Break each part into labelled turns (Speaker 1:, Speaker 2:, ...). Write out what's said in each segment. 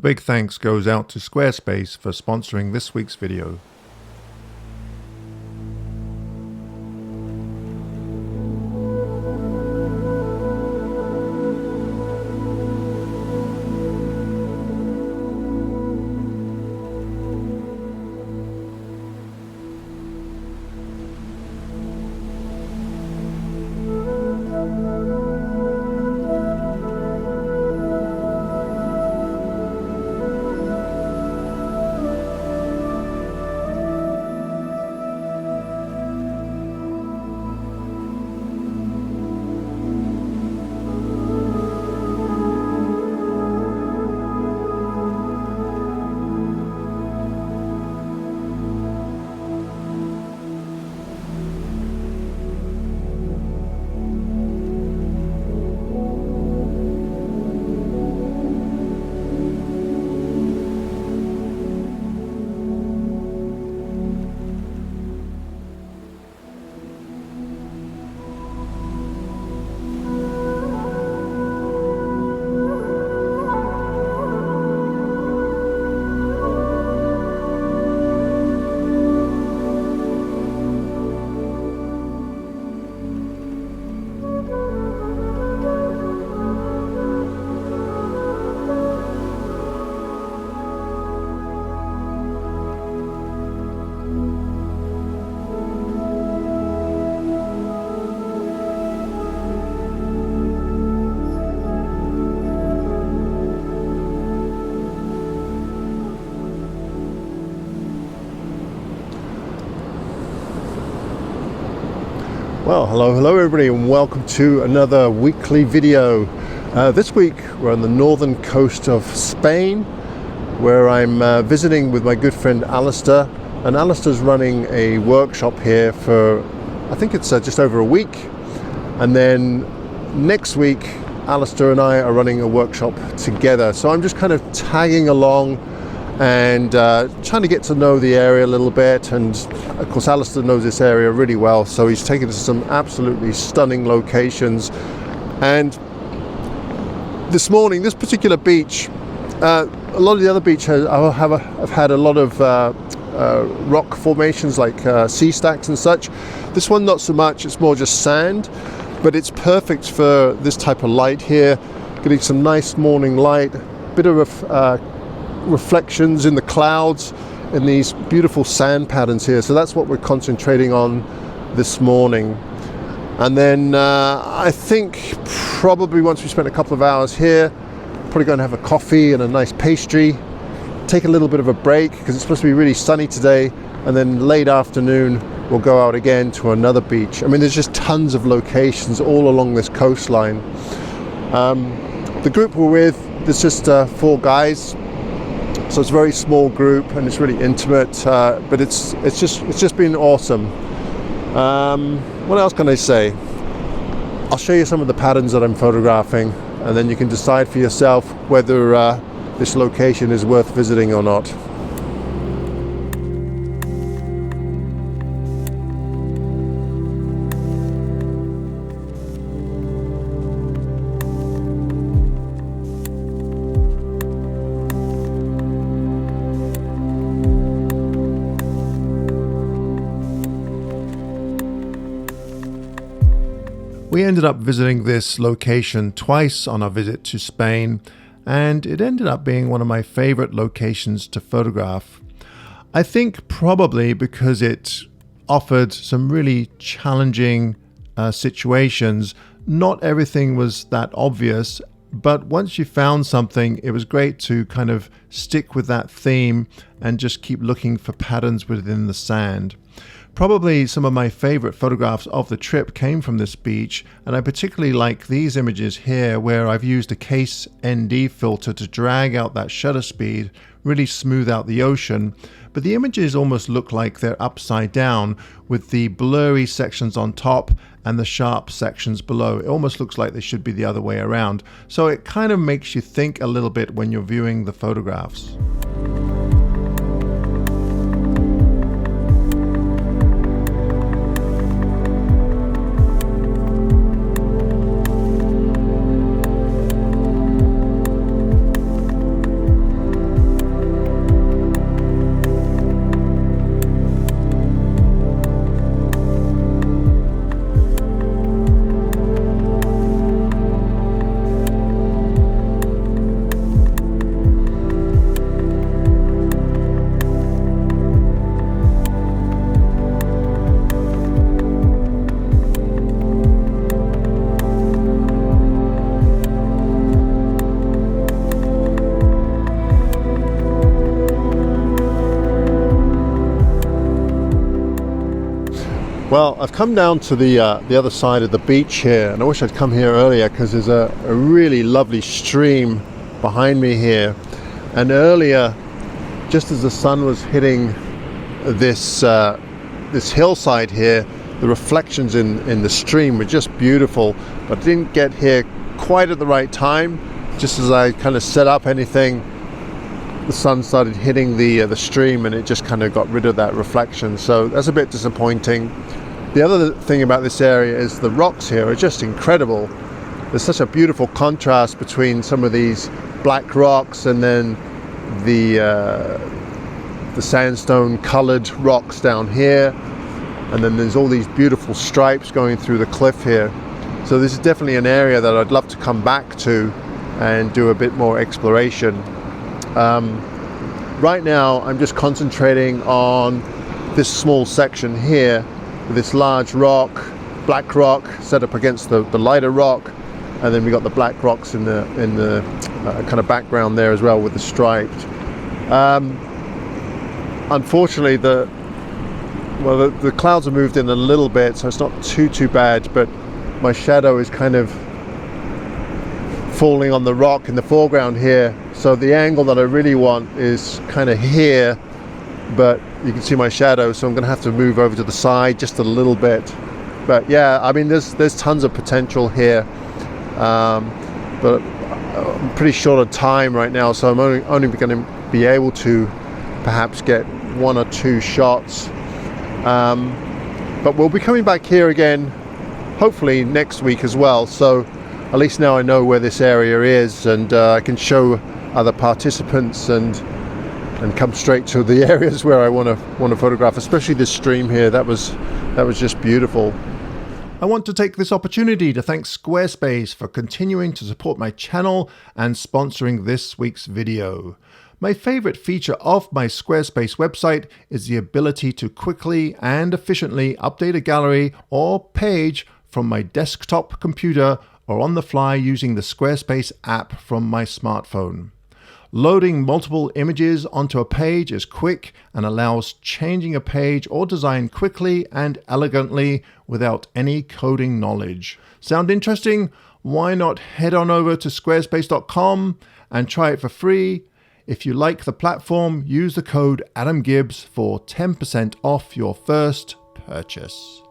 Speaker 1: big thanks goes out to Squarespace for sponsoring this week's video. Well, hello everybody, and welcome to another weekly video. This week we're on the northern coast of Spain, where I'm visiting with my good friend Alister, and Alister's running a workshop here for, I think it's just over a week, and then next week Alister and I are running a workshop together. So I'm just kind of tagging along and trying to get to know the area a little bit, and of course Alister knows this area really well, so he's taken us to some absolutely stunning locations. And this morning, this particular beach, a lot of the other beaches have had a lot of rock formations like sea stacks and such. This one not so much, it's more just sand, but it's perfect for this type of light here, getting some nice morning light, bit of reflections in the clouds in these beautiful sand patterns here. So that's what we're concentrating on this morning. And then I think probably once we spent a couple of hours here, probably going to have a coffee and a nice pastry, take a little bit of a break because it's supposed to be really sunny today, and then late afternoon we'll go out again to another beach. I mean, there's just tons of locations all along this coastline. The group we're with, there's just 4 guys. So it's a very small group and it's really intimate, but it's just been awesome. What else can I say? I'll show you some of the patterns that I'm photographing, and then you can decide for yourself whether this location is worth visiting or not. We ended up visiting this location twice on our visit to Spain, and it ended up being one of my favorite locations to photograph. I think probably because it offered some really challenging situations. Not everything was that obvious, but once you found something, it was great to kind of stick with that theme and just keep looking for patterns within the sand. Probably some of my favorite photographs of the trip came from this beach, and I particularly like these images here where I've used a Case ND filter to drag out that shutter speed, really smooth out the ocean, but the images almost look like they're upside down with the blurry sections on top and the sharp sections below. It almost looks like they should be the other way around, so it kind of makes you think a little bit when you're viewing the photographs. Well, I've come down to the other side of the beach here, and I wish I'd come here earlier because there's a really lovely stream behind me here. And earlier, just as the sun was hitting this this hillside here, the reflections in the stream were just beautiful, but I didn't get here quite at the right time. Just as I kind of set up anything, the sun started hitting the stream, and it just kind of got rid of that reflection. So that's a bit disappointing. The other thing about this area is the rocks here are just incredible. There's such a beautiful contrast between some of these black rocks and then the sandstone colored rocks down here, and then there's all these beautiful stripes going through the cliff here. So this is definitely an area that I'd love to come back to and do a bit more exploration. Right now I'm just concentrating on this small section here with this large rock, black rock, set up against the lighter rock, and then we got the black rocks in the kind of background there as well with the striped. Unfortunately, the clouds have moved in a little bit, so it's not too bad, but my shadow is kind of falling on the rock in the foreground here. So the angle that I really want is kind of here, but you can see my shadow, so I'm going to have to move over to the side just a little bit. But yeah, I mean, there's tons of potential here, but I'm pretty short on time right now, so I'm only going to be able to perhaps get 1 or 2 shots. But we'll be coming back here again hopefully next week as well, so at least now I know where this area is, and I can show other participants and come straight to the areas where I want to photograph, especially this stream here. That was just beautiful. I want to take this opportunity to thank Squarespace for continuing to support my channel and sponsoring this week's video. My favorite feature of my Squarespace website is the ability to quickly and efficiently update a gallery or page from my desktop computer or on the fly using the Squarespace app from my smartphone. Loading multiple images onto a page is quick and allows changing a page or design quickly and elegantly without any coding knowledge. Sound interesting? Why not head on over to squarespace.com and try it for free? If you like the platform, use the code AdamGibbs for 10% off your first purchase.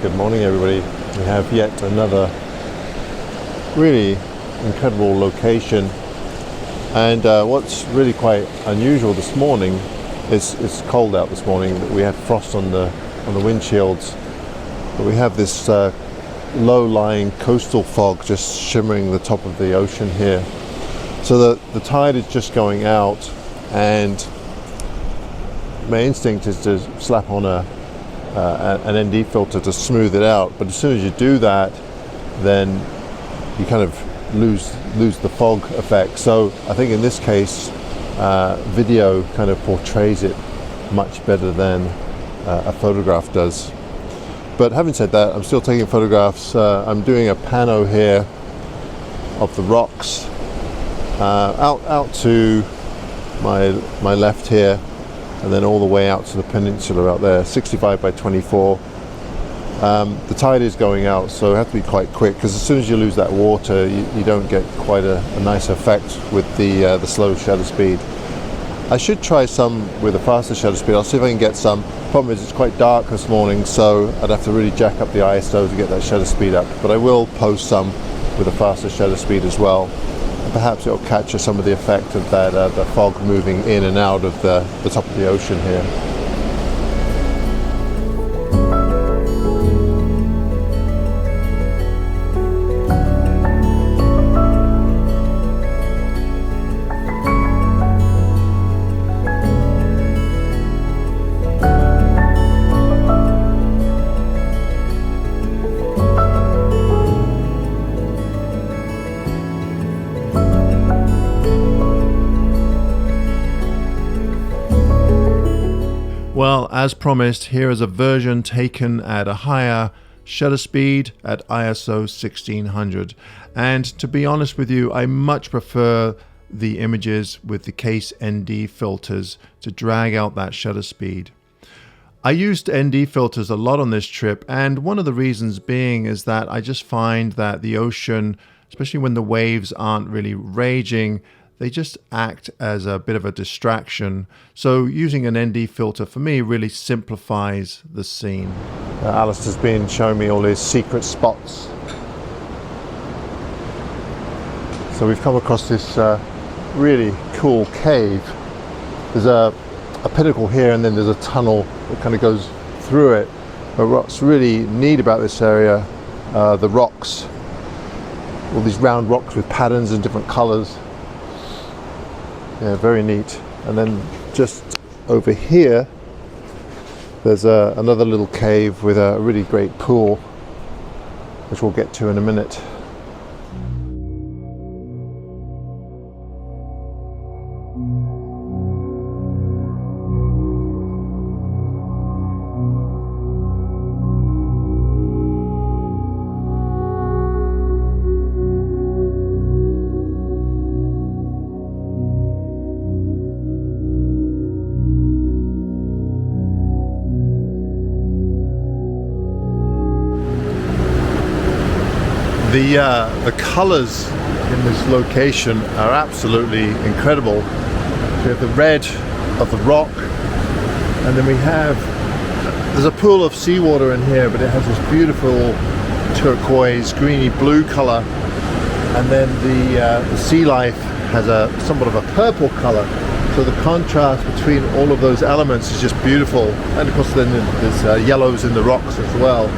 Speaker 1: Good morning everybody. We have yet another really incredible location, and what's really quite unusual this morning is it's cold out this morning. We had frost on the windshields, but we have this low-lying coastal fog just shimmering the top of the ocean here. So the tide is just going out, and my instinct is to slap on an ND filter to smooth it out, but as soon as you do that, then you kind of lose the fog effect. So I think in this case, video kind of portrays it much better than a photograph does. But having said that, I'm still taking photographs. I'm doing a pano here of the rocks out to my left here, and then all the way out to the peninsula out there, 65 by 24. The tide is going out, so you have to be quite quick, because as soon as you lose that water, you don't get quite a nice effect with the slow shutter speed. I should try some with a faster shutter speed. I'll see if I can get some. Problem is it's quite dark this morning, so I'd have to really jack up the ISO to get that shutter speed up. But I will post some with a faster shutter speed as well. And perhaps it'll capture some of the effect of that the fog moving in and out of the top of the ocean here.
Speaker 2: Well, as promised, here is a version taken at a higher shutter speed at ISO 1600. And to be honest with you, I much prefer the images with the case ND filters to drag out that shutter speed. I used ND filters a lot on this trip, and one of the reasons being is that I just find that the ocean, especially when the waves aren't really raging, they just act as a bit of a distraction. So using an ND filter for me really simplifies the scene.
Speaker 1: Alister's been showing me all his secret spots. So we've come across this really cool cave. There's a pinnacle here, and then there's a tunnel that kind of goes through it. But what's really neat about this area, the rocks, all these round rocks with patterns and different colors. Yeah, very neat. And then just over here, there's another little cave with a really great pool, which we'll get to in a minute. The colors in this location are absolutely incredible. We have the red of the rock, and then there's a pool of seawater in here, but it has this beautiful turquoise, greeny blue color, and then the sea life has somewhat of a purple color. So the contrast between all of those elements is just beautiful, and of course then there's yellows in the rocks as well.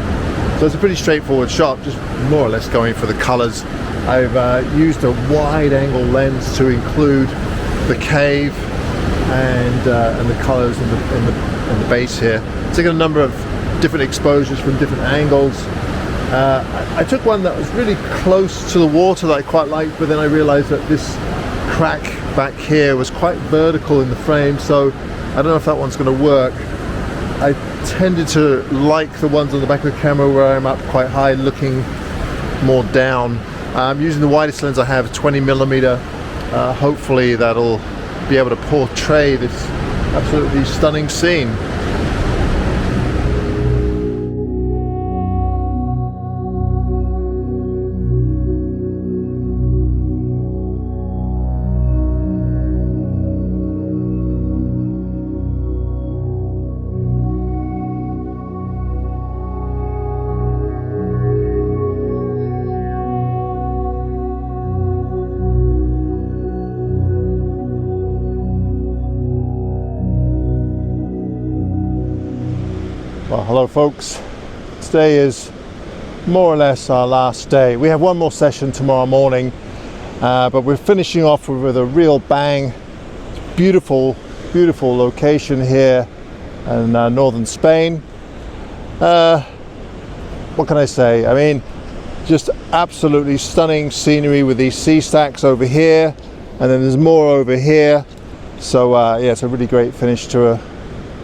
Speaker 1: So it's a pretty straightforward shot, just more or less going for the colors. I've used a wide angle lens to include the cave and the colors in the base here. Taking a number of different exposures from different angles. I took one that was really close to the water that I quite liked, but then I realized that this crack back here was quite vertical in the frame, so I don't know if that one's going to work. I tended to like the ones on the back of the camera where I'm up quite high looking more down. I'm using the widest lens I have, 20mm. Hopefully that'll be able to portray this absolutely stunning scene. Well, hello folks. Today is more or less our last day. We have one more session tomorrow morning, but we're finishing off with a real bang. It's beautiful, beautiful location here in northern Spain. What can I say? I mean, just absolutely stunning scenery with these sea stacks over here, and then there's more over here. So yeah, it's a really great finish to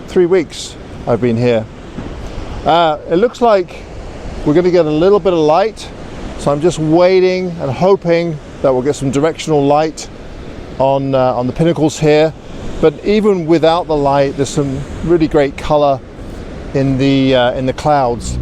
Speaker 1: 3 weeks I've been here. It looks like we're going to get a little bit of light, so I'm just waiting and hoping that we'll get some directional light on the pinnacles here. But even without the light, there's some really great color in the clouds.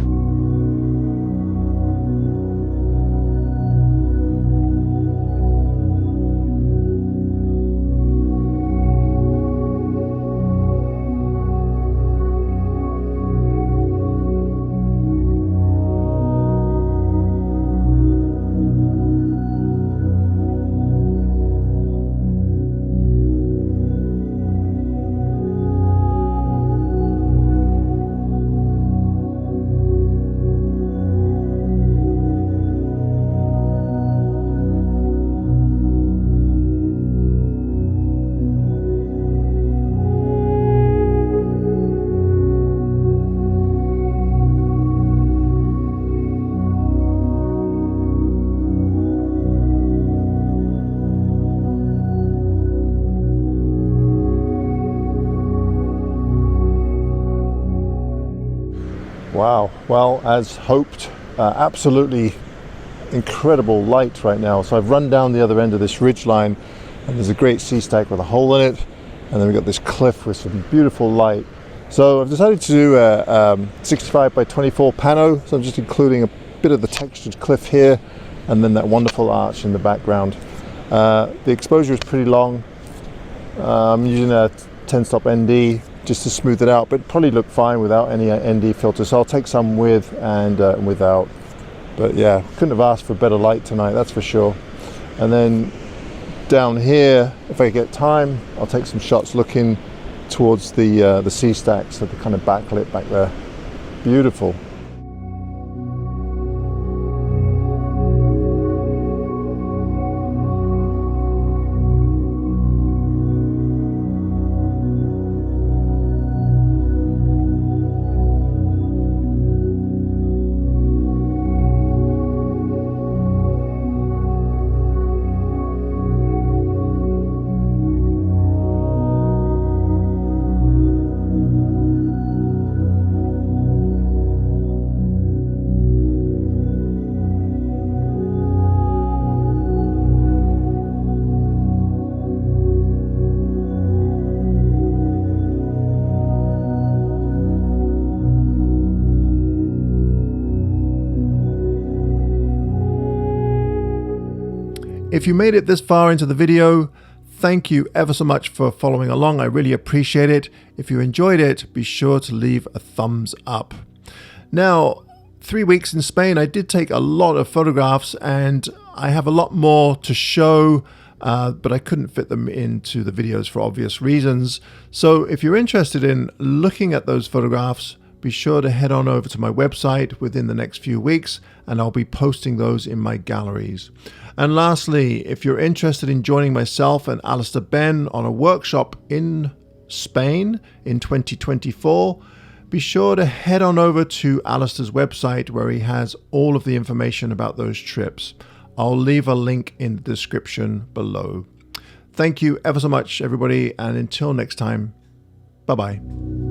Speaker 1: Wow, well, as hoped, absolutely incredible light right now. So I've run down the other end of this ridge line, and there's a great sea stack with a hole in it, and then we've got this cliff with some beautiful light. So I've decided to do a 65 by 24 pano, so I'm just including a bit of the textured cliff here, and then that wonderful arch in the background. The exposure is pretty long. I'm using a 10-stop ND just to smooth it out, but probably look fine without any ND filter. So I'll take some with and without. But yeah, couldn't have asked for better light tonight, that's for sure. And then down here, if I get time, I'll take some shots looking towards the sea stacks, so the kind of backlit back there. Beautiful. If you made it this far into the video, thank you ever so much for following along. I really appreciate it. If you enjoyed it, be sure to leave a thumbs up. Now, 3 weeks in Spain, I did take a lot of photographs, and I have a lot more to show, but I couldn't fit them into the videos for obvious reasons. So if you're interested in looking at those photographs, be sure to head on over to my website within the next few weeks, and I'll be posting those in my galleries. And lastly, if you're interested in joining myself and Alister Benn on a workshop in Spain in 2024, be sure to head on over to Alister's website, where he has all of the information about those trips. I'll leave a link in the description below. Thank you ever so much, everybody, and until next time, bye-bye.